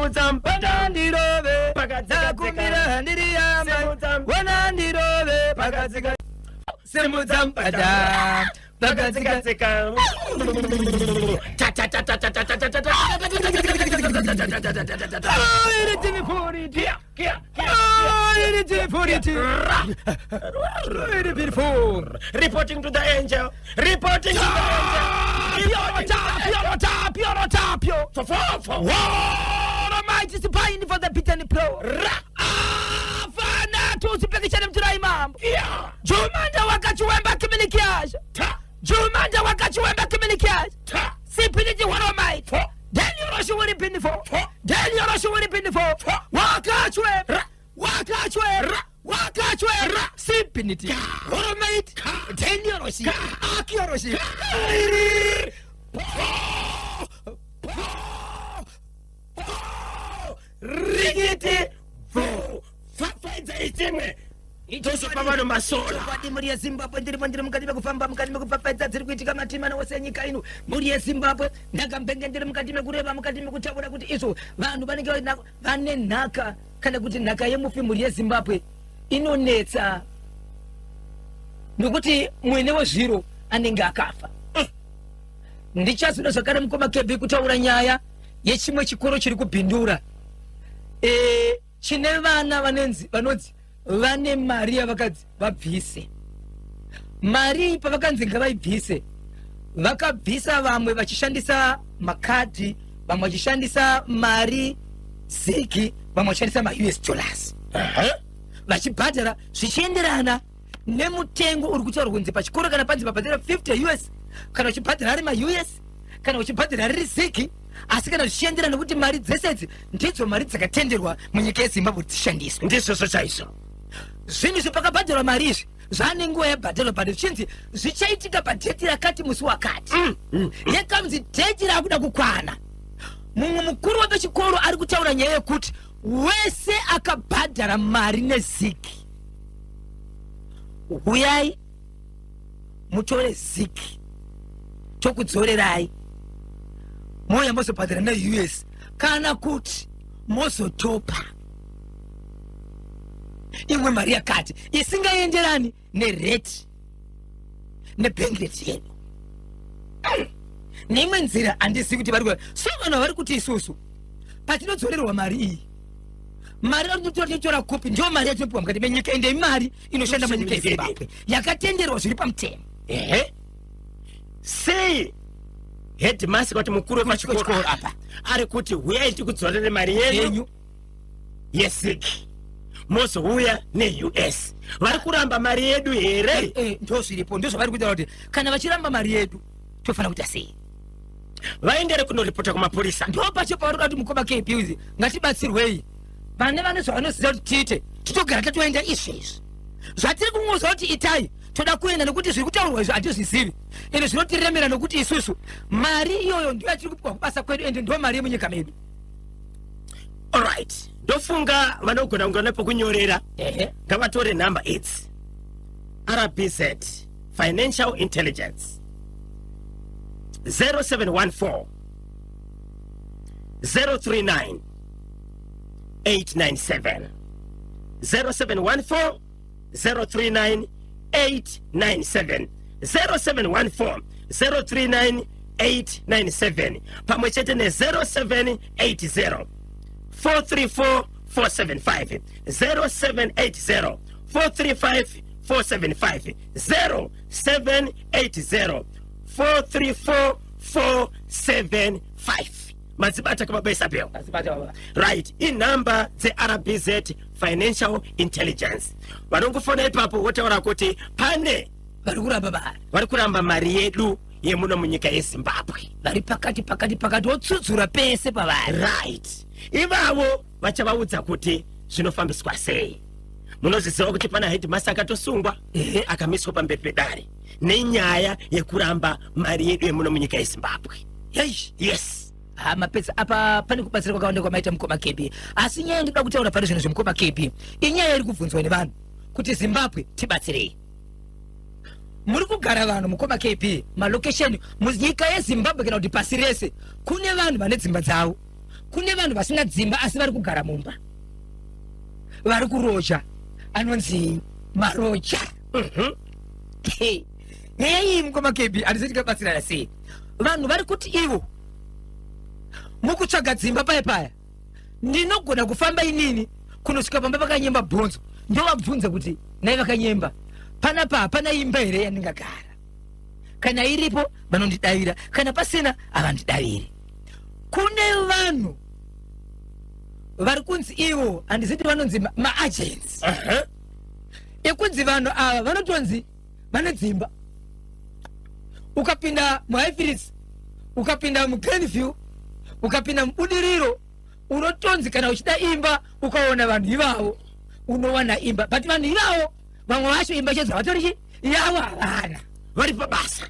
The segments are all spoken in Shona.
Simuzampata ndirobe pakazakumira ndiriyama wana ndirobe pakazika simuzampata pakazika reporting to the angel. Tapio. Almighty is buying for the pit and the plow. Fana to supplication to the imam. Jumanda wakachuemba kimilikiash. Jumanda wakachuemba kimilikiash. Simply one of my. Then you rush what it been for. Wakachwe. Simpinity. What a mate. 10 euros. Akioroshi. Rigiti fafaidza itemwe itoso pavano masola vadi muri yeZimbabwe ndiri mukati mekufamba mukati mekufafaidza dziri kuitika matimana wose enyika ino muri yeZimbabwe ndakambenge ndiri mukati mekureva mukati mekutaura kuti iso vanhu vanenge vane nhaka kana kuti nhaka yemufi muri yeZimbabwe inonetsa nokuti mwene wezviro anenge akafa. Ndichazoda zvakare mukoma Kebhi kutaura nyaya yechimwe chikoro chiri kubhindura chine vana vanodzi vane mari yavakadzi vabvise. Mari pavakanzi ngavaibvise vakabvisa vamwe vachishandisa makadhi, vamwe vachishandisa mari ziki, vamwe vachishandisa ma-US dollars. Vachibhadhara zvichienderana nemutengo uri kutaurwa kunzi pachikoro kana panzi pabhadhara 50 US kana uchibhadhara ari ma-US kana uchibhadhara riri ziki. Asi kana zvichienderana nokuti mari dzese idzi ndidzo mari dzakatenderwa munyika yeZimbabwe dzishandiswa. Ndizvo chaizvo. Zvinhu zvapakabhadharwa mari izvi zvane nguva yabhadharwa bhadharo zvinzi zvichaitika padheti rakati musi wakati. Yekamzi dheti rakuda kukwana. Mumwe mukuru wepachikoro ari kutaura nyaya yekuti wese akabhadhara mari neziki, uyai mutore ziki tokudzorerai moya mozobhadhara na-US kana kuti mozotopa imwe mari yakati isingaenderani nerate nebank rate yedu. Neimwe nzira handisi kuti vari so vanhu vari kuti isusu patinodzorerwa mari iyi, mari aritotora kopi ndio mari yatinopiwa mukati menyika ende imari inoshanda munyika yeZimbabwe yakatenderwa zviri pamutemo. Sei headmaster kuti mukuru wepachikoro apa ari kuti huyai tikudzorere mari yenyu yesiki mozouya ne-US. Vari kuramba mari yedu here? Ndo zviripo, ndo zvavari kuitaura kuti kana vachiramba mari yedu tofanira kuita sei? Vaendere kunoripota kumapurisa. Ndo pacho pavari kuti mukoma Kebhi ngatibatsirwei. Vane vane zvavanoziva kuti tiite titogara tatoenda izvezvi zvatiri kumwoza kuti itai toda kuenda nokuti zviri kutaurwa izvo hatizvizivi ende zvinotiremera nokuti isusu mari iyoyo ndiyo yatiri kupiwa kubasa kwedu ende ndo mari yemunyika medu. Alright, ndofunga vanogona kunge nepokunyorera ngavatore nhamba idzi. RBZ Financial Intelligence 0714 039 897 0714 039 897 0714 039 897 pamwe chete ne 0780 434 475 0780 435 475 0780 434 475. Mazibata kama besa peo. Right, in number the RBZ Financial Intelligence. Vanongofona ipapo wote warakuti pane vari kuramba mari yedu yemuno munyika yeZimbabwe. Vari pakati wotsudzura pese pavari. Right. Ivavo vachavaudza kuti zvinofambiswa sei. Munozviziva kuti pana headmaster akatosungwa akamiswa pamberi pedare nenyaya yekuramba mari yedu yemuno munyika yeZimbabwe. Yes. Mapesa apa pane kubatsira kwakawanda kwamaita mukoma Kebhi. Asi nyaya ndinoda kutaura pari zvinhu zvemukoma Kebhi inyaya iri kubvunzwa nevanhu kuti Zimbabwe tibatsirei. Muri kugara vanhu mukoma Kebhi malocation munyika yeZimbabwe kana kuti pasi rese kune vanhu vane dzimba dzavo, kune vanhu vasina dzimba asi vari kugara mumba, vari kuroja, anonzi maroja. Hei mukomakebi andizitikabatsirana sei. Vanhu vari kuti ivo mukutsvaga dzimba paya ndinogona kufamba inini kunosvika pamba pakanyemba bhonzo ndovabvunza kuti nai vakanyemba panapa hapana imba here yandingagara, kana iripo vanondidavira, kana pasina havandidaviri. Kune vanhu vari kunzi ivo handiziti vanonzi maagents ekunzi vanhu ava vanotonzi vane dzimba. Ukapinda muHighfields, ukapinda muGlenview, ukapinda muBudiriro, unotonzi kana uchida imba ukaona vanhu ivavo unowana imba. But vanhu ivavo vamwe vacho imba chedzo vatorichi yavo havana, vari pabasa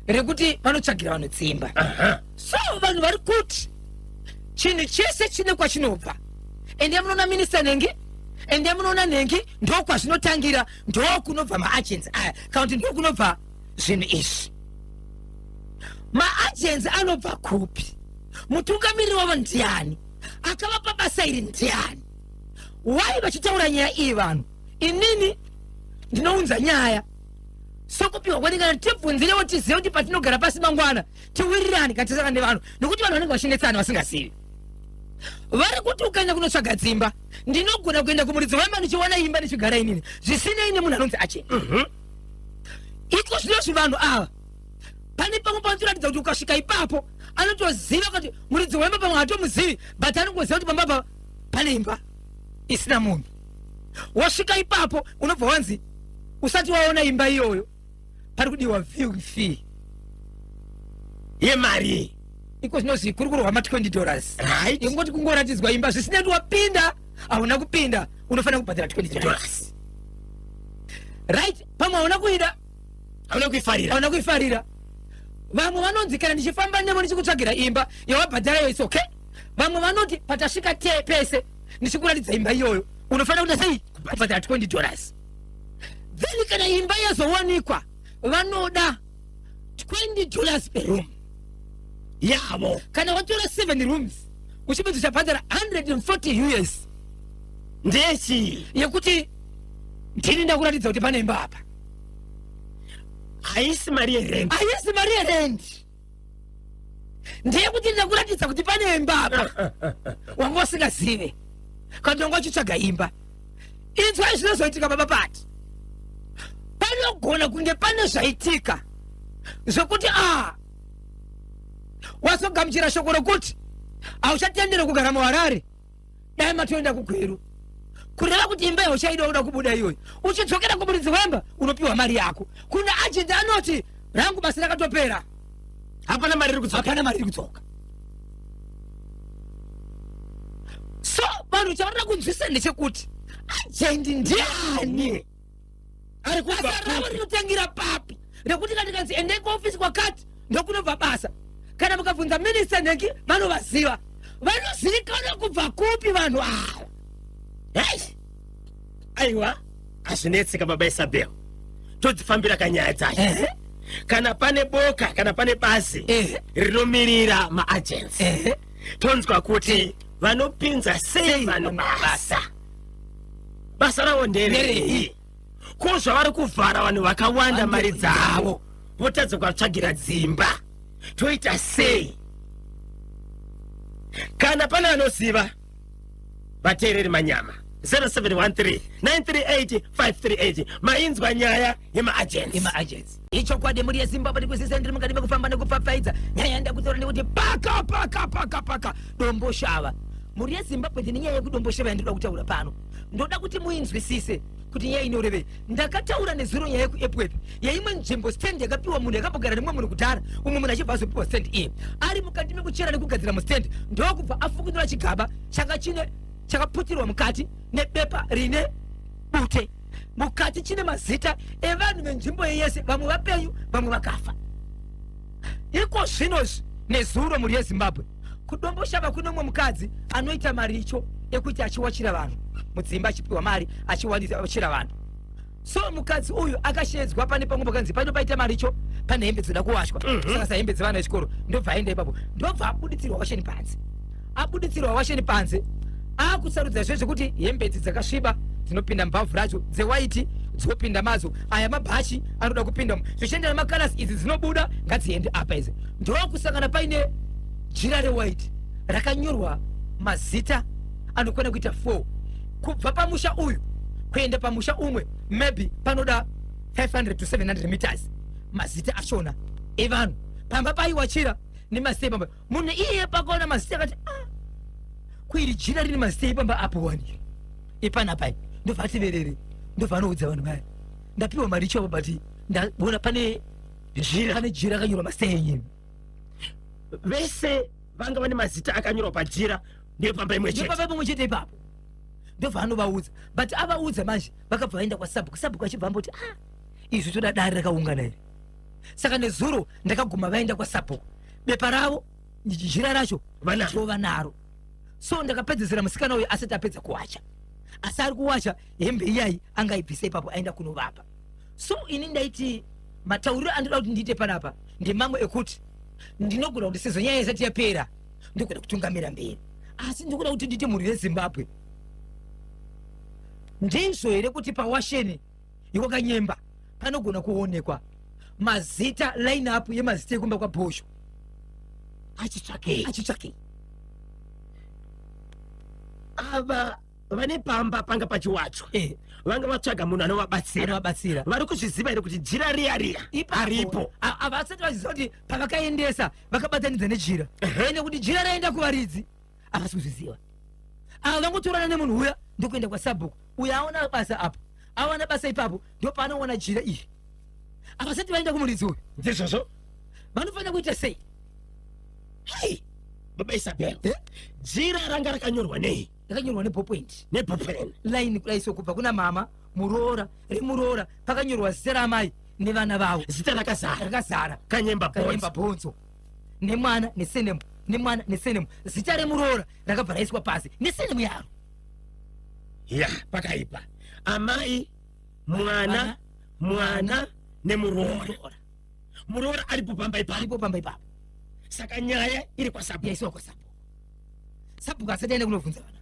rekuti vanotsvagira vanhu dzimba. So vanhu vari kuti chinhu chese chine kwachinobva. Ende munoona minista Nengi, ende munoona Nengi ndo kwazvinotangira, ndo kunobva maagents aya, kana kuti ndo kunobva zvinhu izvi. Maagents anobva kupi? Mutungamiriri wavo ndiani? Akavapa basa iri ndiani? Why vachitaura nyaya iyi vanhu? Inini ndinounza nyaya sokupiwa kwaningana tibvunzirewo tizive kuti patinogara pasi mangwana tiwirirani katisaka nevanhu, nekuti vanhu vanenge vachinetsana vasingazivi. Vari kuti ukaenda kunotsvaga dzimba ndinogona kuenda kumuridzi wemba ndichiwana imba ndichigara inini zvisinei nemunhu anonzi ache. Iko zvinozvi vanhu ava pane pamwe panotoratidza kuti ukasvika ipapo anotoziva kuti muridzi wemba pamwe hatomuzivi, but anongoziva kuti pambapa pane imba isina munhu. Wasvika ipapo unobva wanzi usati waona imba iyoyo pari kudiwa viewing fee yemari. Iko zvinozvi kuri kurwa $20, right? Ingoti kungoratidzwa imba zvisinei kuti wapinda hauna kupinda unofanira kubhadhara $20, right? Pamwe hauna kuida, hauna kuifarira. Vamwe vanonzi kana ndichifamba nevo ndichikutsvagira imba yawabhadhara yo is okay. Vamwe vanoti patasvika pese ndichikuratidza imba iyoyo unofanira kuda sei kubhadhara $20. Then kana imba yazowanikwa vanoda $20 per room yavo. Kana watora 7 rooms uchipedza chabhadhara $140 ndechi yekuti ndini ndakuratidza kuti pane imba apa. Haisi mari yerent, ndeyekuti ndakuratidza kuti pane imba apa. Wanga usingazive kana wanga uchitsvaga imba. Inzwai zvinozoitika baba pati. Panogona kunge pane zvaitika zvokuti wazogamuchira shoko rokuti hauchatendere kugara muHarare, dai matoenda kuGweru, kureva kuti imba yauchaida uda kubuda iyoyo. Uchidzokera kumuridzi wemba unopiwa mari yako. Kuna agent anoti rangu basa rakatopera, hapana mari iri kudzoka. So vanhu chavarida kunzwisa ndechekuti agent ndiani, basa ravo rinotangira papi, rekuti kana kanzi endei kuofisi kwakati ndokunobva basa. Kana mukabvunza minista Nengi vanovaziva, vanozivikanwa kubva kupi vanhu ava. Aiwa, hazvinetseka baba Isabel, todzifambira kanyaya dzacho. Kana pane boka, kana pane basi rinomirira maagents, tonzwa kuti vanopinza sei vanhu basa ravo nderei. Ko zvavari kuvhara vanhu vakawanda mari dzavo votadza kuvatsvagira dzimba, toita sei? Kana pane vanoziva vateereri manyama 0713-938-538 mainzwa nyaya yemaagents. Ichokwadi muri yeZimbabwe ndikusisa ndiri mukati mekufamba nekupfapfaidza nyaya ndakutora ndikuti paka domboshava. Muri yeZimbabwe ndine nyaya yekudomboshava yandinoda kutaura pano. Ndoda kuti muinzwisise kuti nyaya inorevei. Ndakataura nezuro nyaya yekuepwepi yeimwe nzvimbo stand yakapiwa munhu yakambogara nemumwe munhu kudhara, umwe munhu achibva azopiwa stand iye ari mukati mekuchera nekugadzira mustand, ndokubva afukunura chigaba chakaputirwa mukati nebepa rine bute. Mukati chine mazita evanhu venzvimbo yese, vamwe vapenyu vamwe vakafa. Iko zvinozvi nezuro muri yeZimbabwe kudomboshava kuno mumwe mukadzi anoita mari icho yekuti achiwachira vanhu mudzimba, achipiwa mari achiwachira vanhu. so mukadzi uyu akashedzwa pane pamwe pakanzi pano paita maricho pane hembe dzinoda kuwashwa saka sahembe dzevana vechikoro ndobva aenda ipapo ndobva abuditsirwa washeni panze abuditsirwa washeni panze akusarudza izvo zvekuti hembe idzi dzakasviba dzinopinda mbavhu racho dzewaiti dzopinda mazo aya mabhachi anoda kupindamo zvichiendera makarasi idzi dzinobuda ngadziende apa idzi ndokusangana paine jira rewaiti rakanyorwa mazita anokwana kuita 4 kubva pamusha uyu kuenda pamusha umwe maybe panoda 500 to 700 meters mazita achona evanhu pamba paiwachira nemazita pamba munhu iye pakaona mazita akati kuiri jira rine mazita ipamba apo waniri ipanapai ndobva ativerere ndobva anoudza vanhu vaya ndapiwa mari ichopo but ndaona pane jira akanyorwa mazita enyu vese vanga vane mazita akanyorwa pajira ndepamba imwe chete ipapo ndobva anovaudza but avaudza manje vakabva vaenda kwasabuku achibva amboti izvi toda dare rakaungana iri saka nezuro ndakaguma vaenda kwasabuku bepa ravo jira racho vanova naro so ndakapedzesera musikana uyu asati apedza kuwacha asi ari kuwacha hembe iyayi angaibvisa ipapo aenda kunovapa so ini ndaiti matauriro andinoda kuti ndiite panapa ndemamwe ekuti ndinogona kuti sezvo nyaya isati yapera ndogona kutungamira mberi asi ndikuda kuti ndiite mhuri yezimbabwe ndizvo here kuti pawasheni iwakanyemba panogona kuonekwa mazita line up yemazita ekumba kwabhosho achitsvakei ava vane pamba panga pachiwachwa vanga vatsvaga munhu anovabatsira vari kuzviziva here kuti jira riya aripo ava asati vaziva kuti pavakaendesa vakabatanidza nejira ende kuti jira raenda kuvaridzi havasi kuzviziva ava vangotorana nemunhu uya ndokuenda kwasabuku uyo aona basa apo awana basa ipapo ndo paanoona jira iyi avasati vaenda kumuridzi uyu ndizvozvo vanofanira kuita sei baba Isabel jira ranga rakanyorwa nei rakanyorwa neballpoint neballpen line kudaiso kubva kuna mama muroora remuroora pakanyorwa zita ramai nevana vavo zita rakazara kanyemba bhonzo nemwana nesenemu nemwana nesenemu zita remuroora rakabva raiswa pasi nesenemu yaro ya pakaipa amai mwana nemuroora muroora aripo pamba ipapo saka nyaya iri kwasabuku yaisiwa kwasabuku sabuku asati aenda kunobvunza vana